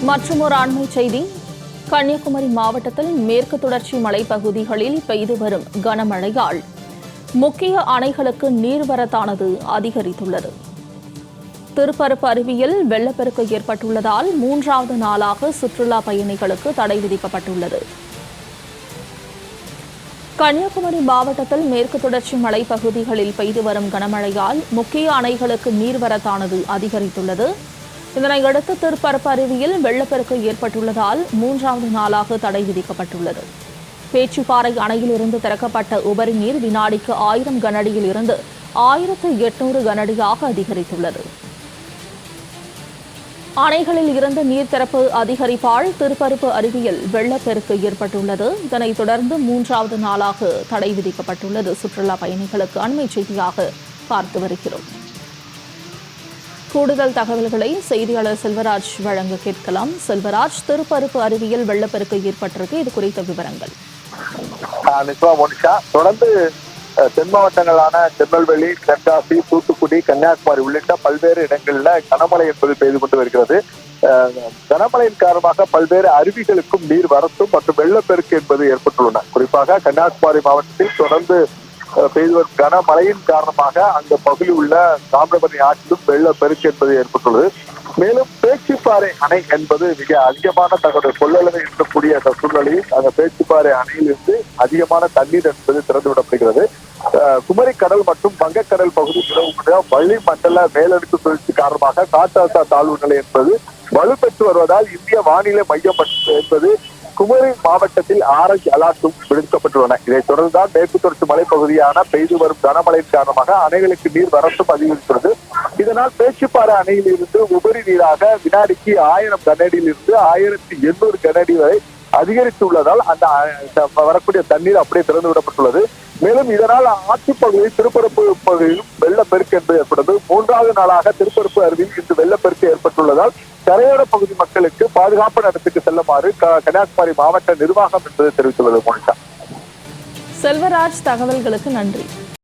மற்றொரு அண்மை செய்தி. கன்னியாகுமரி மாவட்டத்தில் மேற்கு தொடர்ச்சி மலைப்பகுதிகளில் பெய்து வரும் கனமழையால் முக்கிய அணைகளுக்கு நீர்வரத்தானது அதிகரித்துள்ளது. திருப்பரப்பு அருவியில் வெள்ளப்பெருக்கு ஏற்பட்டுள்ளதால் 3வது நாளாக சுற்றுலா பயணிகளுக்கு தடை விதிக்கப்பட்டுள்ளது. கன்னியாகுமரி மாவட்டத்தில் மேற்கு தொடர்ச்சி மலைப்பகுதிகளில் பெய்து வரும் கனமழையால் முக்கிய அணைகளுக்கு நீர்வரத்தானது அதிகரித்துள்ளது. இதனையடுத்து திருப்பரப்பு அருவியில் வெள்ளப்பெருக்கு ஏற்பட்டுள்ளதால் 3வது நாளாக தடை விதிக்கப்பட்டுள்ளது. பேச்சிப்பாறை அணையிலிருந்து திறக்கப்பட்ட உபரி நீர் வினாடிக்கு 1000 கனஅடியில் இருந்து 1800 கனஅடியாக அதிகரித்துள்ளது. அணைகளில் இருந்து நீர் திறப்பு அதிகரிப்பால் திருப்பரப்பு அருவியில் வெள்ளப்பெருக்கு ஏற்பட்டுள்ளது. இதனைத் தொடர்ந்து 3வது நாளாக தடை விதிக்கப்பட்டுள்ளது. சுற்றுலா பயணிகளுக்கு அண்மை செய்தியாக பார்த்து வருகிறோம். கூடுதல் தகவல்களை செய்தியாளர் செல்வராஜ் வழங்க கேட்கலாம். செல்வராஜ், திருப்பரப்பு அருவியில் வெள்ளப்பெருக்கு ஏற்பட்டிருக்கு, இது குறித்த விவரங்கள். தொடர்ந்து தென் மாவட்டங்களான திருநெல்வேலி, தென்காசி, தூத்துக்குடி, கன்னியாகுமரி உள்ளிட்ட பல்வேறு இடங்களில் கனமழை என்பது பெய்து கொண்டு வருகிறது. கனமழையின் காரணமாக பல்வேறு அருவிகளுக்கும் நீர் வரத்தும் மற்றும் வெள்ளப்பெருக்கு என்பது ஏற்பட்டுள்ளன. குறிப்பாக கன்னியாகுமரி மாவட்டத்தில் தொடர்ந்து பெய்து வரும் கனமழையின் காரணமாக அந்த பகுதியில் உள்ள தாமிரபரணி ஆற்றிலும் வெள்ளப்பெருக்கு என்பது ஏற்பட்டுள்ளது. மேலும் பேச்சிப்பாறை அணை என்பது மிக அதிகமான தகவல் கொள்ளளவை இருக்கக்கூடிய சூழ்நிலையில் அந்த பேச்சிப்பாறை அணையிலிருந்து அதிகமான தண்ணீர் என்பது திறந்து விடப்படுகிறது. குமரி கடல் மற்றும் வங்கக்கடல் பகுதி நிலவக்கூடிய வளிமண்டல மேலடுக்கு சுழற்சி காரணமாக காற்றழுத்த தாழ்வு நிலை என்பது வலுப்பெற்று வருவதால் இந்திய வானிலை மையம் என்பது குமரி மாவட்டத்தில் ஆரஞ்சு அலர்ட்டும் விடுக்கப்பட்டுள்ளன. இதைத் தொடர்ந்துதான் மேற்கு தொடர்ச்சி மலைப்பகுதியான பெய்து வரும் கனமழையின் காரணமாக அணைகளுக்கு நீர் வரத்தும் அதிகரித்துள்ளது. இதனால் பேச்சிப்பாறை அணையில் இருந்து உபரி நீராக வினாடிக்கு 1000 கனஅடியில் இருந்து 1800 கனஅடி வரை அதிகரித்துள்ளதால் அந்த வரக்கூடிய தண்ணீர் அப்படியே திறந்து விடப்பட்டுள்ளது. மேலும் இதனால் ஆற்றுப்பகுதியில் திருப்பரப்பு பகுதியிலும் வெள்ளப்பெருக்கு என்பது ஏற்பட்டது. 3வது நாளாக திருப்பரப்பு அருவியில் இன்று வெள்ளப்பெருக்கு ஏற்பட்டுள்ளதால் கரையோர பகுதி மக்களுக்கு பாதுகாப்பான இடத்துக்கு செல்லுமாறு கன்னியாகுமரி மாவட்ட நிர்வாகம் என்பது தெரிவித்துள்ளது. செல்வராஜ், தகவல்களுக்கு நன்றி.